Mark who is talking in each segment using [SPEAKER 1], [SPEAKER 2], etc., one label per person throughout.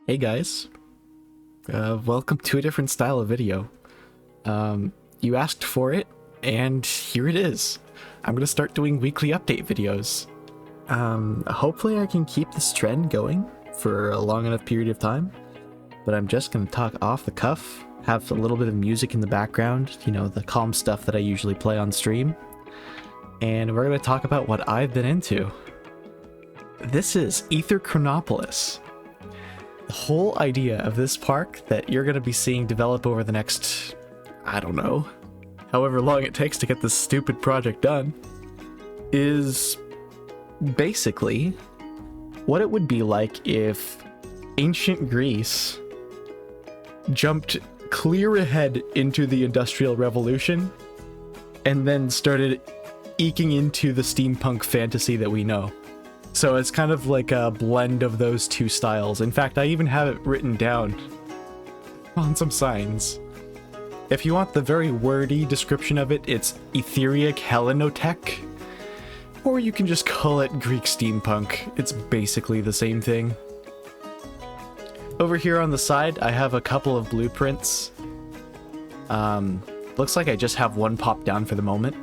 [SPEAKER 1] Hey guys, welcome to a different style of video. You asked for it, and here it is. I'm gonna start doing weekly update videos. Hopefully I can keep this trend going for a long enough period of time, but I'm just gonna talk off the cuff, have a little bit of music in the background, you know, the calm stuff that I usually play on stream, and we're gonna talk about what I've been into. This is Aether Chronopolis. The whole idea of this park that you're going to be seeing develop over the next, I don't know, however long it takes to get this stupid project done, is basically what it would be like if ancient Greece jumped clear ahead into the Industrial Revolution and then started eking into the steampunk fantasy that we know. So it's kind of like a blend of those two styles. In fact, I even have it written down on some signs. If you want the very wordy description of it, it's Etheric Hellenotech. Or you can just call it Greek steampunk. It's basically the same thing. Over here on the side, I have a couple of blueprints. Looks like I just have one popped down for the moment.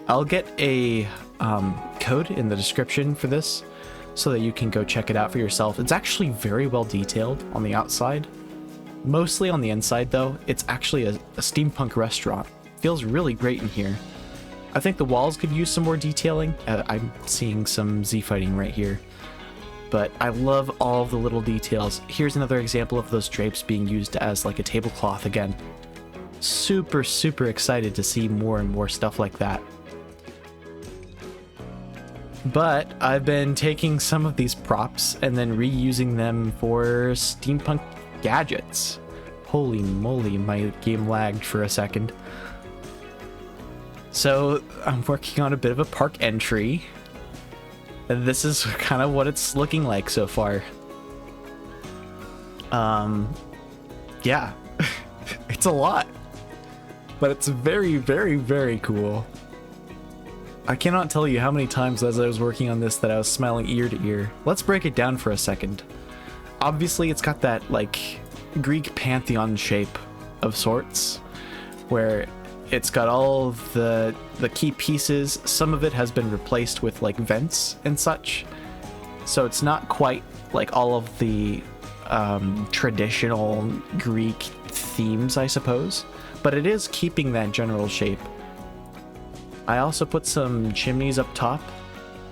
[SPEAKER 1] I'll get a code in the description for this, so that you can go check it out for yourself. It's actually very well detailed on the outside. Mostly on the inside though, it's actually a steampunk restaurant. Feels really great in here. I think the walls could use some more detailing. I'm seeing some Z-fighting right here. But I love all of the little details. Here's another example of those drapes being used as like a tablecloth again. Super excited to see more and more stuff like that. But I've been taking some of these props and then reusing them for steampunk gadgets. Holy moly, my game lagged for a second. So I'm working on a bit of a park entry. And this is kind of what it's looking like so far. Yeah, it's a lot. But it's very cool. I cannot tell you how many times as I was working on this that I was smiling ear to ear. Let's break it down for a second. Obviously, it's got that, like, Greek pantheon shape of sorts, where it's got all of the key pieces. Some of it has been replaced with, like, vents and such. So it's not quite like all of the traditional Greek themes, I suppose. But it is keeping that general shape. I also put some chimneys up top,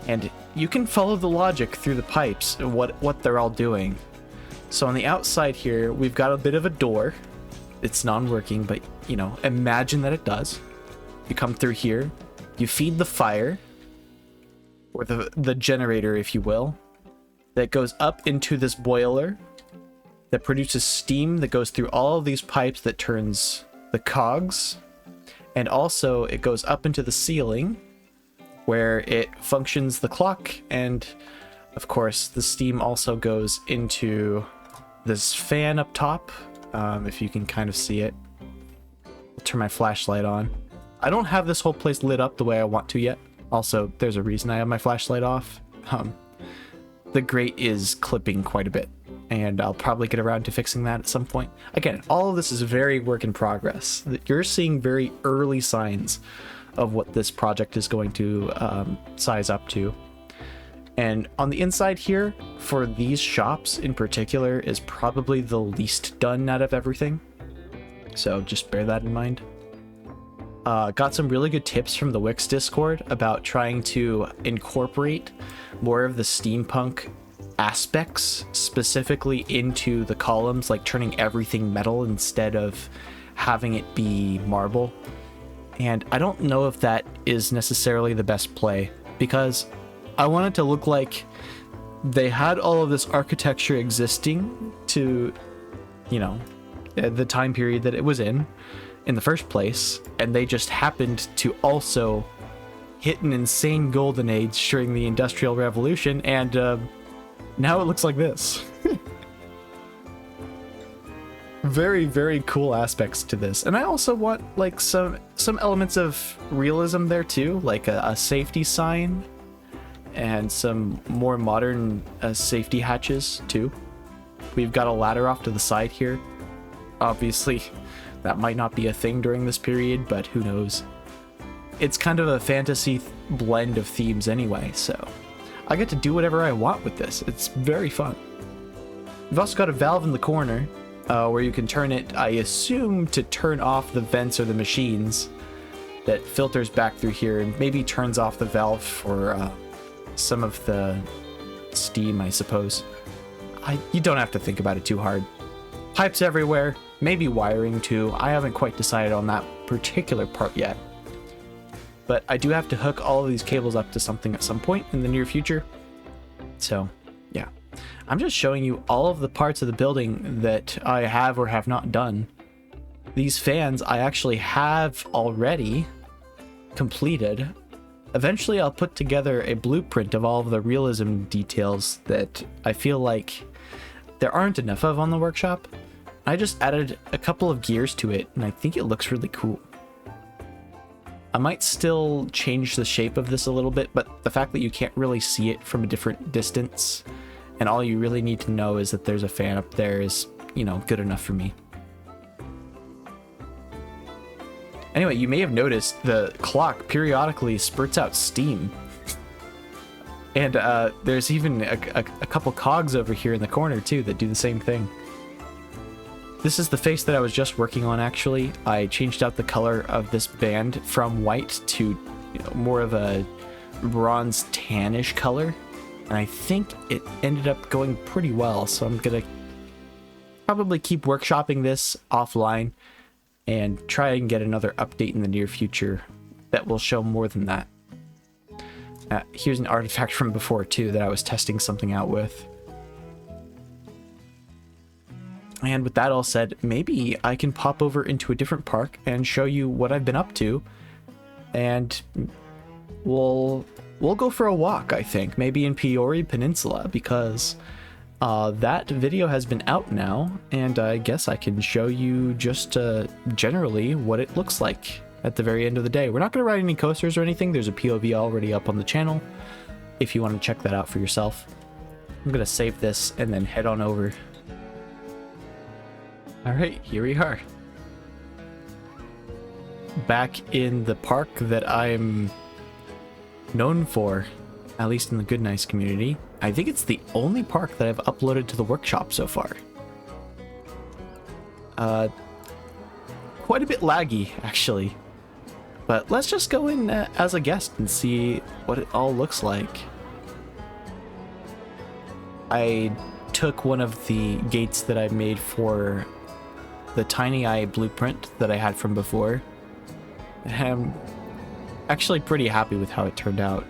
[SPEAKER 1] and you can follow the logic through the pipes and what they're all doing. So on the outside here, we've got a bit of a door. It's non-working, but, you know, imagine that it does. You come through here, you feed the fire, or the generator, if you will, that goes up into this boiler that produces steam that goes through all of these pipes that turns the cogs. And also it goes up into the ceiling where it functions the clock, and of course the steam also goes into this fan up top, if you can kind of see it. I'll turn my flashlight on. I don't have this whole place lit up the way I want to yet. Also, there's a reason I have my flashlight off. The grate is clipping quite a bit, and I'll probably get around to fixing that at some point. Again, all of this is very work in progress. You're seeing very early signs of what this project is going to size up to. And on the inside here, for these shops in particular, is probably the least done out of everything. So just bear that in mind. Got some really good tips from the Wix Discord about trying to incorporate more of the steampunk aspects specifically into the columns, like turning everything metal instead of having it be marble. And I don't know if that is necessarily the best play, because I want it to look like they had all of this architecture existing to, you know, the time period that it was in the first place, and they just happened to also hit an insane golden age during the Industrial Revolution, and now it looks like this. Very cool aspects to this. And I also want like some elements of realism there too, like a safety sign and some more modern safety hatches too. We've got a ladder off to the side here. Obviously, that might not be a thing during this period, but who knows. It's kind of a fantasy blend of themes anyway, so I get to do whatever I want with this. It's very fun. We've also got a valve in the corner where you can turn it, I assume, to turn off the vents or the machines that filters back through here and maybe turns off the valve for some of the steam, I suppose. You don't have to think about it too hard. Pipes everywhere, maybe wiring too. I haven't quite decided on that particular part yet. But I do have to hook all of these cables up to something at some point in the near future. So, yeah. I'm just showing you all of the parts of the building that I have or have not done. These fans I actually have already completed. Eventually I'll put together a blueprint of all of the realism details that I feel like there aren't enough of on the workshop. I just added a couple of gears to it and I think it looks really cool. I might still change the shape of this a little bit, but the fact that you can't really see it from a different distance and all you really need to know is that there's a fan up there is, you know, good enough for me. Anyway, you may have noticed the clock periodically spurts out steam. And there's even a couple cogs over here in the corner too that do the same thing. This is the face that I was just working on actually. I changed out the color of this band from white to, you know, more of a bronze tannish color. And I think it ended up going pretty well, so I'm gonna probably keep workshopping this offline and try and get another update in the near future that will show more than that. Here's an artifact from before too that I was testing something out with. And with that all said, maybe I can pop over into a different park and show you what I've been up to. And we'll go for a walk, I think, maybe in Piyori Peninsula, because that video has been out now, and I guess I can show you just generally what it looks like at the very end of the day. We're not going to ride any coasters or anything. There's a POV already up on the channel if you want to check that out for yourself. I'm going to save this and then head on over. All right, here we are. Back in the park that I'm known for, at least in the Good Nice community. I think it's the only park that I've uploaded to the workshop so far. Quite a bit laggy, actually. But let's just go in as a guest and see what it all looks like. I took one of the gates that I made for the Tiny Eye blueprint that I had from before. And I'm actually pretty happy with how it turned out.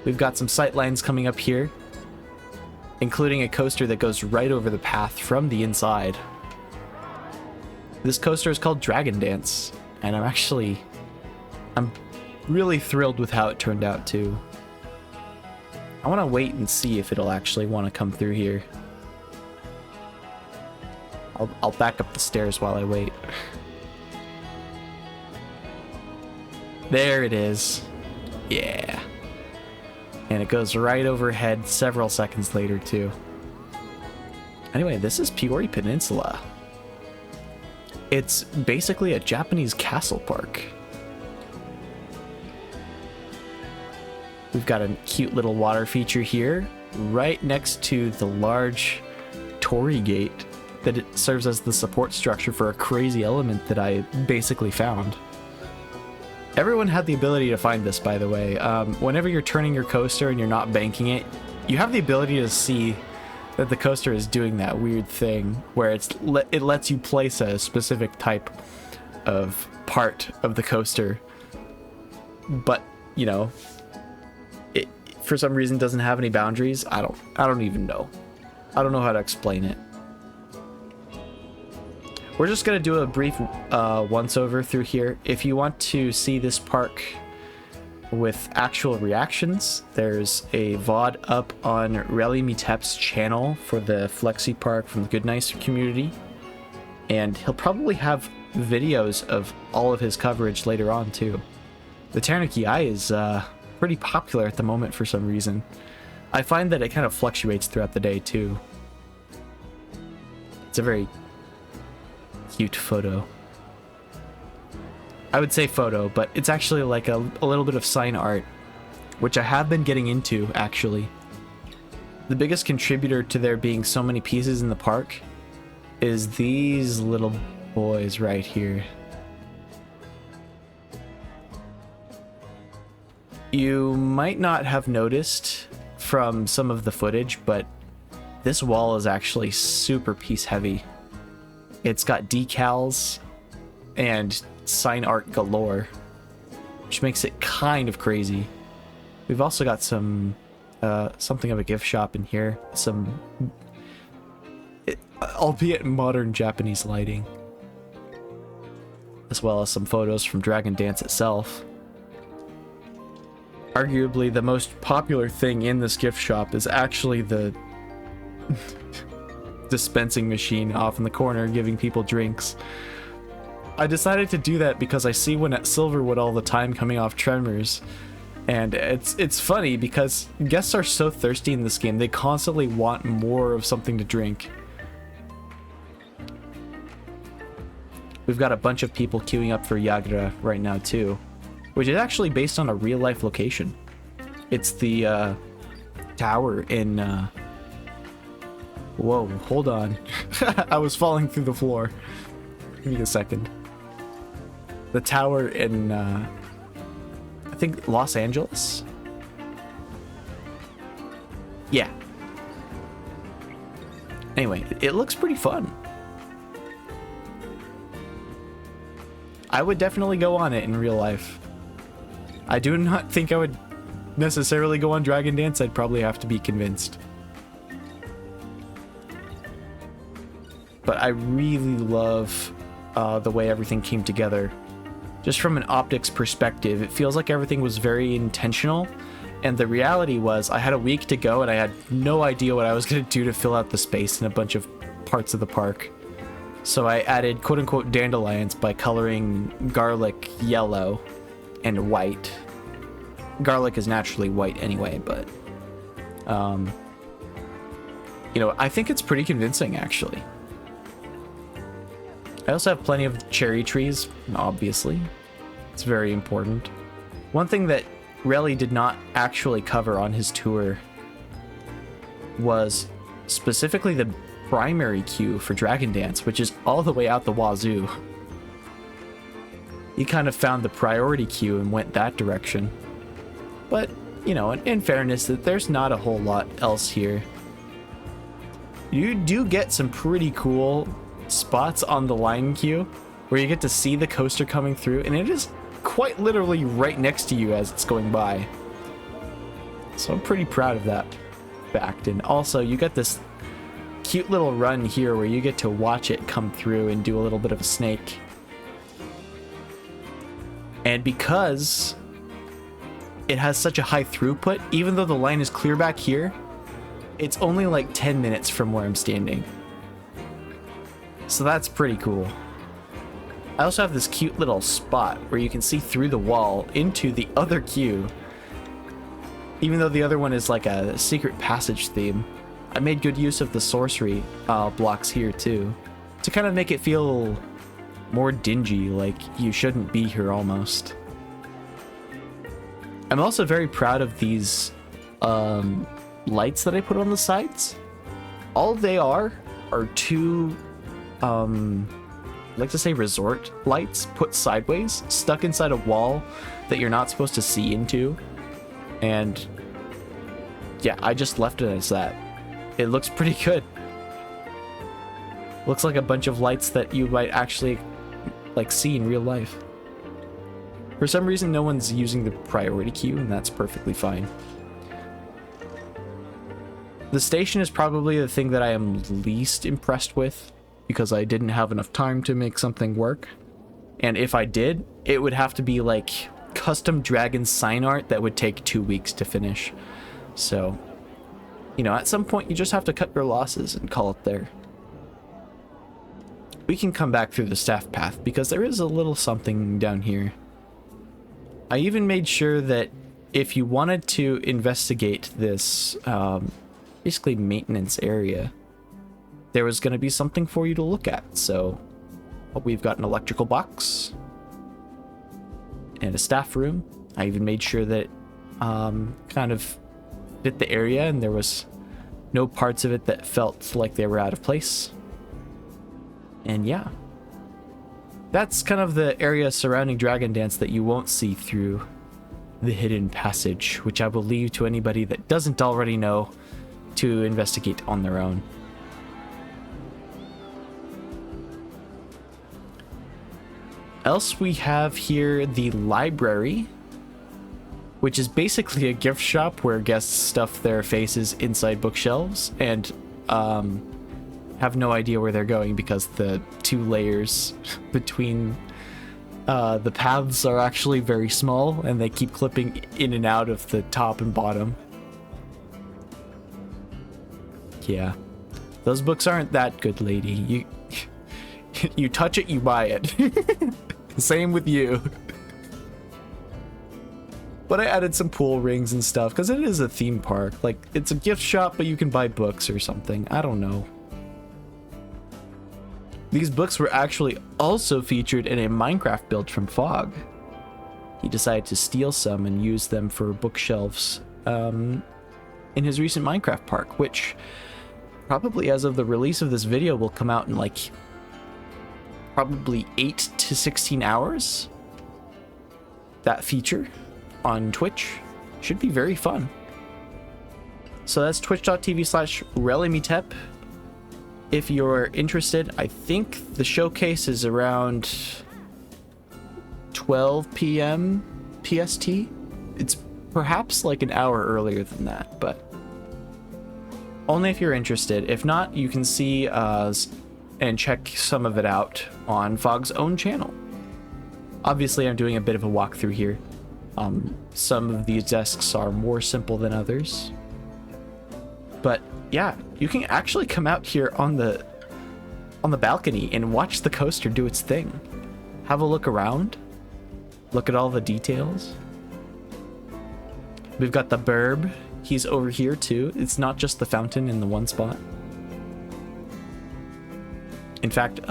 [SPEAKER 1] We've got some sight lines coming up here, including a coaster that goes right over the path from the inside. This coaster is called Dragon Dance, and I'm really thrilled with how it turned out too. I want to wait and see if it'll actually want to come through here. I'll back up the stairs while I wait. There it is. Yeah. And it goes right overhead several seconds later too. Anyway, this is Piyori Peninsula. It's basically a Japanese castle park. We've got a cute little water feature here, right next to the large torii gate that it serves as the support structure for a crazy element that I basically found. Everyone had the ability to find this, by the way. Whenever you're turning your coaster and you're not banking it, you have the ability to see that the coaster is doing that weird thing where it lets you place a specific type of part of the coaster, but you know, it for some reason doesn't have any boundaries. I don't even know. I don't know how to explain it. We're just going to do a brief once-over through here. If you want to see this park with actual reactions, there's a VOD up on Relly Meetep's channel for the Flexi Park from the Good Nice community. And he'll probably have videos of all of his coverage later on, too. The Tanuki Eye is pretty popular at the moment for some reason. I find that it kind of fluctuates throughout the day, too. It's a very cute photo. I would say photo, but it's actually like a little bit of sign art, which I have been getting into, actually. The biggest contributor to there being so many pieces in the park is these little boys right here. You might not have noticed from some of the footage, but this wall is actually super piece heavy. It's got decals and sign art galore, which makes it kind of crazy. We've also got some something of a gift shop in here, some albeit modern Japanese lighting, as well as some photos from Dragon Dance itself. Arguably the most popular thing in this gift shop is actually the dispensing machine off in the corner giving people drinks. I decided to do that because I see one at Silverwood all the time coming off Tremors, and it's funny because guests are so thirsty in this game, they constantly want more of something to drink. We've got a bunch of people queuing up for Yagra right now too, which is actually based on a real life location. It's the tower in whoa, hold on. I was falling through the floor. Give me a second. The tower in I think Los Angeles? Yeah. Anyway, it looks pretty fun. I would definitely go on it in real life. I do not think I would necessarily go on Dragon Dance. I'd probably have to be convinced. But I really love the way everything came together. Just from an optics perspective, it feels like everything was very intentional. And the reality was I had a week to go and I had no idea what I was going to do to fill out the space in a bunch of parts of the park. So I added quote-unquote dandelions by coloring garlic yellow and white. Garlic is naturally white anyway, but you know, I think it's pretty convincing actually. I also have plenty of cherry trees, obviously. It's very important. One thing that Relly did not actually cover on his tour was specifically the primary queue for Dragon Dance, which is all the way out the wazoo. He kind of found the priority queue and went that direction. But, you know, in fairness, that there's not a whole lot else here. You do get some pretty cool spots on the line queue where you get to see the coaster coming through, and it is quite literally right next to you as it's going by. So I'm pretty proud of that fact. And also you get this cute little run here where you get to watch it come through and do a little bit of a snake. And because it has such a high throughput, even though the line is clear back here, it's only like 10 minutes from where I'm standing. So that's pretty cool. I also have this cute little spot where you can see through the wall into the other queue. Even though the other one is like a secret passage theme, I made good use of the sorcery blocks here too, to kind of make it feel more dingy, like you shouldn't be here almost. I'm also very proud of these lights that I put on the sides. All they are two I like to say resort lights put sideways, stuck inside a wall that you're not supposed to see into. And yeah, I just left it as that. It looks pretty good. Looks like a bunch of lights that you might actually like see in real life. For some reason, no one's using the priority queue, and that's perfectly fine. The station is probably the thing that I am least impressed with, because I didn't have enough time to make something work. And if I did, it would have to be like custom dragon sign art that would take 2 weeks to finish. So, you know, at some point you just have to cut your losses and call it there. We can come back through the staff path because there is a little something down here. I even made sure that if you wanted to investigate this basically maintenance area, there was going to be something for you to look at. So we've got an electrical box and a staff room. I even made sure that it kind of fit the area and there was no parts of it that felt like they were out of place. And yeah, that's kind of the area surrounding Dragon Dance that you won't see through the hidden passage, which I will leave to anybody that doesn't already know to investigate on their own. Else we have here the library, which is basically a gift shop where guests stuff their faces inside bookshelves and have no idea where they're going because the 2 layers between the paths are actually very small and they keep clipping in and out of the top and bottom. Yeah, those books aren't that good, lady. You touch it, you buy it. Same with you. But I added some pool rings and stuff because it is a theme park. Like, it's a gift shop, but you can buy books or something. I don't know. These books were actually also featured in a Minecraft build from Fog. He decided to steal some and use them for bookshelves in his recent Minecraft park, which probably as of the release of this video will come out in like probably 8 to 16 hours. That feature on Twitch should be very fun. So that's twitch.tv/ReliMeTep. If you're interested, I think the showcase is around 12 p.m. PST. It's perhaps like an hour earlier than that, but only if you're interested. If not, you can see and check some of it out on Fog's own channel. Obviously, I'm doing a bit of a walkthrough here. Some of these desks are more simple than others. But yeah, you can actually come out here on the balcony and watch the coaster do its thing. Have a look around. Look at all the details. We've got the burb. He's over here too. It's not just the fountain in the one spot. In fact,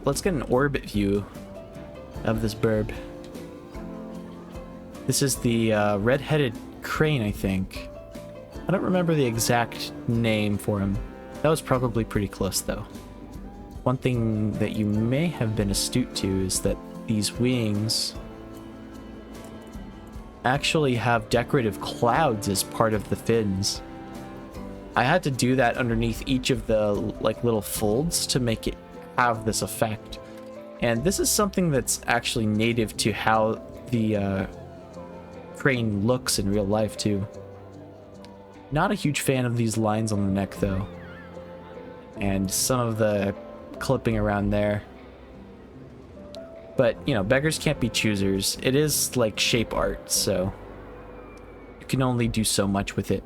[SPEAKER 1] let's get an orbit view of this burb. This is the red-headed crane, I think. I don't remember the exact name for him. That was probably pretty close, though. One thing that you may have been astute to is that these wings actually have decorative clouds as part of the fins. I had to do that underneath each of the like little folds to make it have this effect. And this is something that's actually native to how the crane looks in real life too. Not a huge fan of these lines on the neck though, and some of the clipping around there. But you know, beggars can't be choosers. It is like shape art, so you can only do so much with it.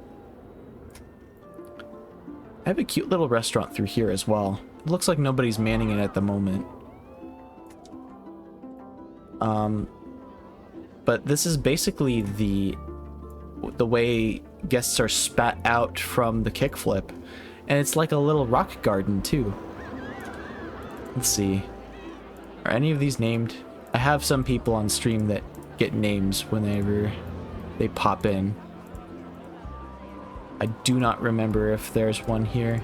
[SPEAKER 1] I have a cute little restaurant through here as well. It looks like nobody's manning it at the moment. But this is basically the way guests are spat out from the kickflip, and it's like a little rock garden too. Let's see, are any of these named? I have some people on stream that get names whenever they pop in. I do not remember if there's one here.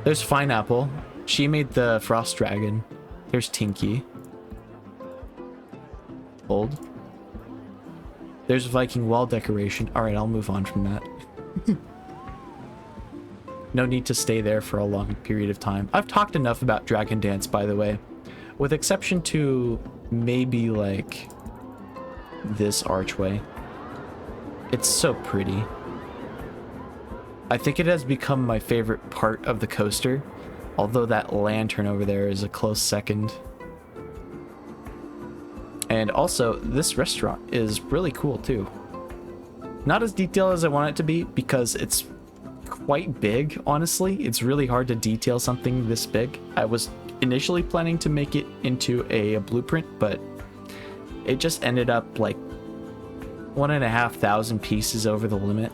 [SPEAKER 1] There's Pineapple. She made the Frost Dragon. There's Tinky. Old. There's Viking wall decoration. Alright, I'll move on from that. No need to stay there for a long period of time. I've talked enough about Dragon Dance, by the way. With exception to maybe like this archway. It's so pretty. I think it has become my favorite part of the coaster, although that lantern over there is a close second. And also, this restaurant is really cool too. Not as detailed as I want it to be because it's quite big, honestly. It's really hard to detail something this big. I was initially planning to make it into a blueprint, but it just ended up like 1,500 pieces over the limit.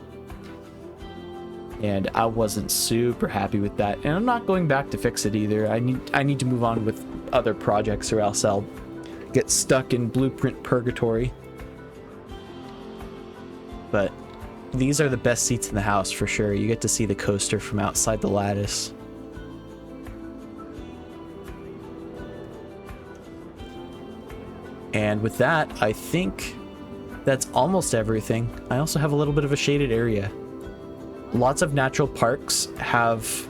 [SPEAKER 1] and I wasn't super happy with that. And I'm not going back to fix it either. I need to move on with other projects, or else I'll get stuck in blueprint purgatory. But these are the best seats in the house for sure. You get to see the coaster from outside the lattice. And with that, I think that's almost everything. I also have a little bit of a shaded area. Lots of natural parks have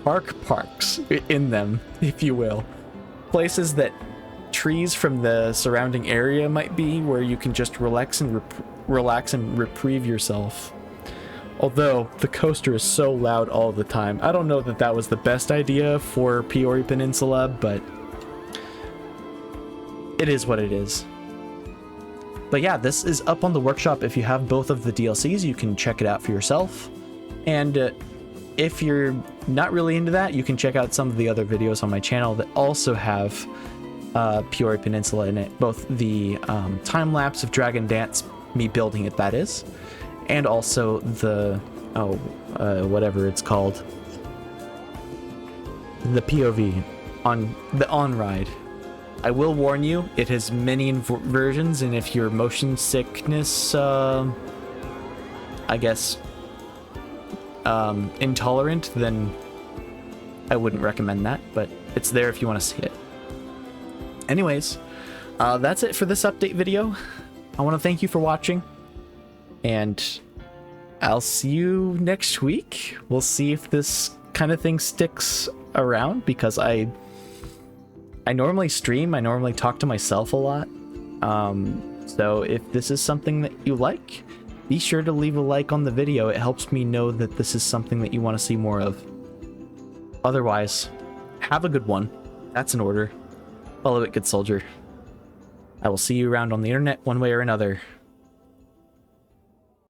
[SPEAKER 1] parks in them, if you will. Places that trees from the surrounding area might be, where you can just relax and reprieve yourself. Although the coaster is so loud all the time, I don't know that that was the best idea for Peori Peninsula, but it is what it is. But yeah, this is up on the workshop. If you have both of the DLCs, you can check it out for yourself. And if you're not really into that, you can check out some of the other videos on my channel that also have Peori Peninsula in it. Both the time-lapse of Dragon Dance, me building it, that is, and also the, whatever it's called, the POV on the on-ride. I will warn you, it has many versions, and if you're motion sickness, I guess, intolerant, then I wouldn't recommend that, but it's there if you want to see it. Anyways, that's it for this update video. I want to thank you for watching, and I'll see you next week. We'll see if this kind of thing sticks around, because I normally stream, I normally talk to myself a lot. So if this is something that you like, be sure to leave a like on the video. It helps me know that this is something that you want to see more of. Otherwise, have a good one. That's an order. Follow it, good soldier. I will see you around on the internet one way or another.